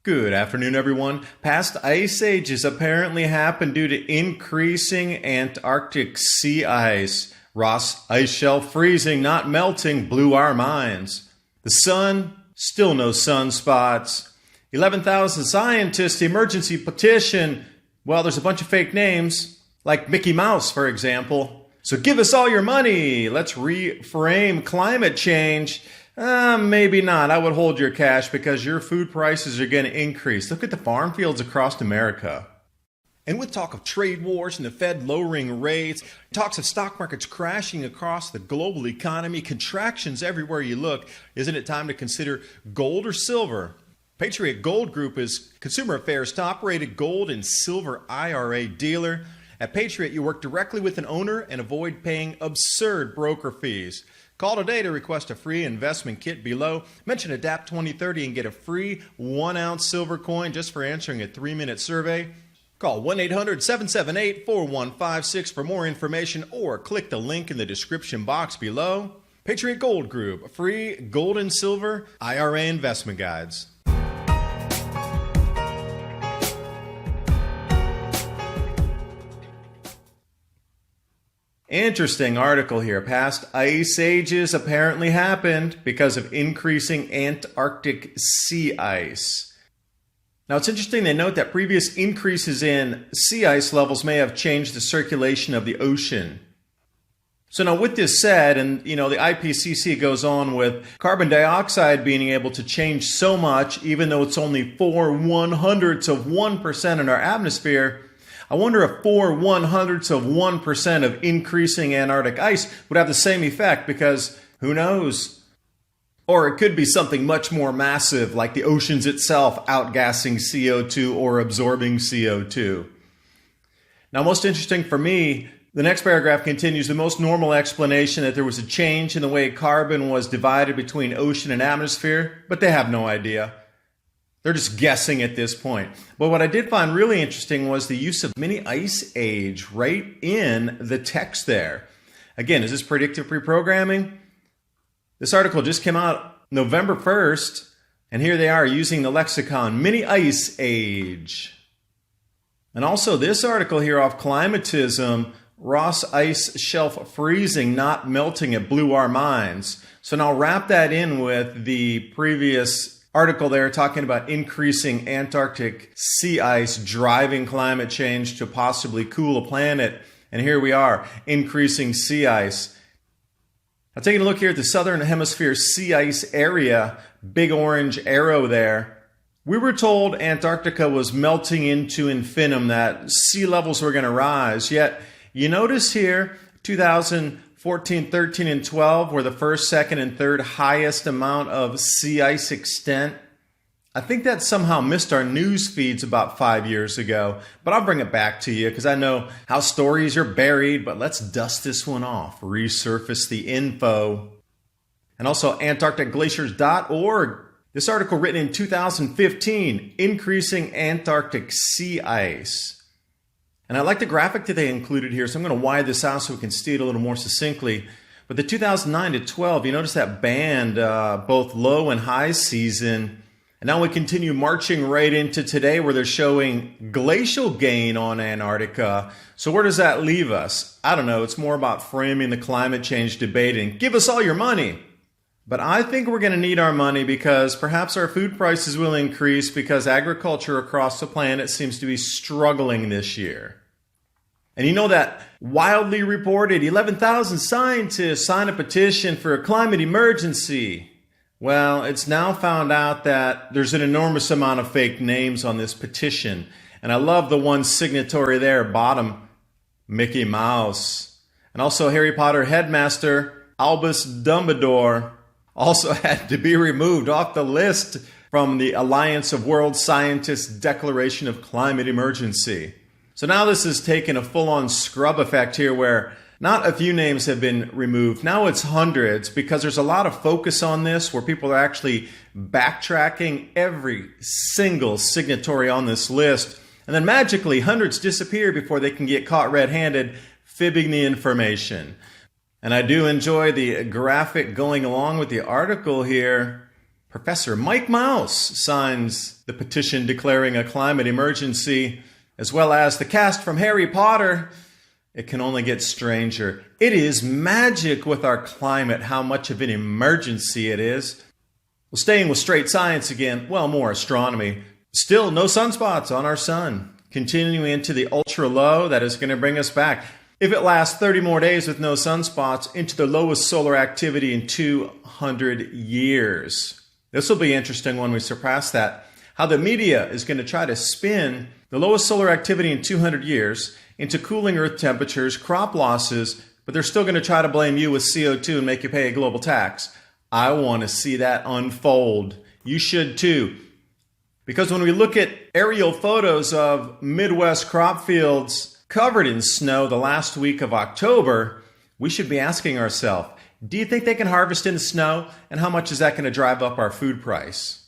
Good afternoon, everyone. Past ice ages apparently happened due to increasing Antarctic sea ice. Ross ice shelf freezing, not melting, blew our minds. The sun, still no sunspots. 11,000 scientists emergency petition. Well, there's a bunch of fake names, like Mickey Mouse, for example. So give us all your money. Let's reframe climate change. Maybe not. I would hold your cash because your food prices are going to increase. Look at the farm fields across America. And with talk of trade wars and the Fed lowering rates, talks of stock markets crashing across the global economy, contractions everywhere you look, isn't it time to consider gold or silver? Patriot Gold Group is Consumer Affairs top-rated gold and silver IRA dealer. At Patriot, you work directly with an owner and avoid paying absurd broker fees. Call today to request a free investment kit below. Mention ADAPT 2030 and get a free 1-ounce silver coin just for answering a 3-minute survey. Call 1-800-778-4156 for more information or click the link in the description box below. Patriot Gold Group, free gold and silver IRA investment guides. Interesting article here. Past ice ages apparently happened because of increasing Antarctic sea ice. Now it's interesting they note that previous increases in sea ice levels may have changed the circulation of the ocean. So now with this said, and the IPCC goes on with carbon dioxide being able to change so much, even though it's only 0.04% in our atmosphere, I wonder if 0.04% of increasing Antarctic ice would have the same effect, because who knows? Or it could be something much more massive, like the oceans itself outgassing CO2 or absorbing CO2. Now, most interesting for me, the next paragraph continues the most normal explanation that there was a change in the way carbon was divided between ocean and atmosphere, but they have no idea. They're just guessing at this point. But what I did find really interesting was the use of mini ice age right in the text there. Again, is this predictive reprogramming? This article just came out November 1st, and here they are using the lexicon, mini ice age. And also this article here off climatism, Ross ice shelf freezing, not melting, it blew our minds. So now wrap that in with the previous article there talking about increasing Antarctic sea ice driving climate change to possibly cool a planet. And here we are, increasing sea ice. Now taking a look here at the southern hemisphere sea ice area, big orange arrow there. We were told Antarctica was melting into infinitum, that sea levels were going to rise. Yet you notice here, 2014, 13, and 12 were the first, second, and third highest amount of sea ice extent. I think that somehow missed our news feeds about 5 years ago, but I'll bring it back to you because I know how stories are buried, but let's dust this one off, resurface the info. And also AntarcticGlaciers.org. This article written in 2015, Increasing Antarctic Sea Ice. And I like the graphic that they included here, so I'm going to widen this out so we can see it a little more succinctly. But the 2009 to 12, you notice that band, both low and high season. And now we continue marching right into today where they're showing glacial gain on Antarctica. So where does that leave us? I don't know. It's more about framing the climate change debate and give us all your money. But I think we're going to need our money because perhaps our food prices will increase because agriculture across the planet seems to be struggling this year. And you know that wildly reported 11,000 scientists signed a petition for a climate emergency. Well, it's now found out that there's an enormous amount of fake names on this petition. And I love the one signatory there, bottom, Mickey Mouse. And also Harry Potter headmaster, Albus Dumbledore, also had to be removed off the list from the Alliance of World Scientists Declaration of Climate Emergency. So now this has taken a full-on scrub effect here where not a few names have been removed. Now it's hundreds because there's a lot of focus on this where people are actually backtracking every single signatory on this list. And then magically hundreds disappear before they can get caught red-handed fibbing the information. And I do enjoy the graphic going along with the article here. Professor Mike Mouse signs the petition declaring a climate emergency, as well as the cast from Harry Potter. It can only get stranger. It is magic with our climate how much of an emergency it is. Well, staying with straight science again, well, more astronomy. Still no sunspots on our sun. Continuing into the ultra low, that is going to bring us back, if it lasts 30 more days with no sunspots, into the lowest solar activity in 200 years. This will be interesting when we surpass that. How the media is going to try to spin the lowest solar activity in 200 years into cooling Earth temperatures, crop losses, but they're still going to try to blame you with CO2 and make you pay a global tax. I want to see that unfold. You should too. Because when we look at aerial photos of Midwest crop fields covered in snow the last week of October, we should be asking ourselves, do you think they can harvest in the snow? And how much is that going to drive up our food price?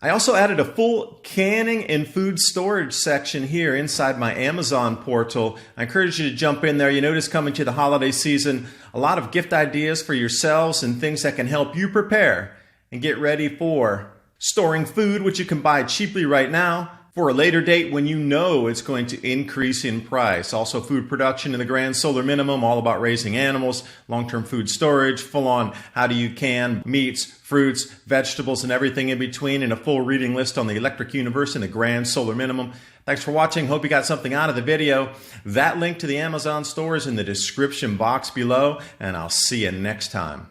I also added a full canning and food storage section here inside my Amazon portal. I encourage you to jump in there. You notice coming to the holiday season, a lot of gift ideas for yourselves and things that can help you prepare and get ready for storing food, which you can buy cheaply right now, for a later date when you know it's going to increase in price. Also food production in the grand solar minimum, all about raising animals, long-term food storage, full-on how do you can meats, fruits, vegetables, and everything in between, and a full reading list on the electric universe and the grand solar minimum. Thanks for watching. Hope you got something out of the video. That link to the Amazon store is in the description box below, and I'll see you next time.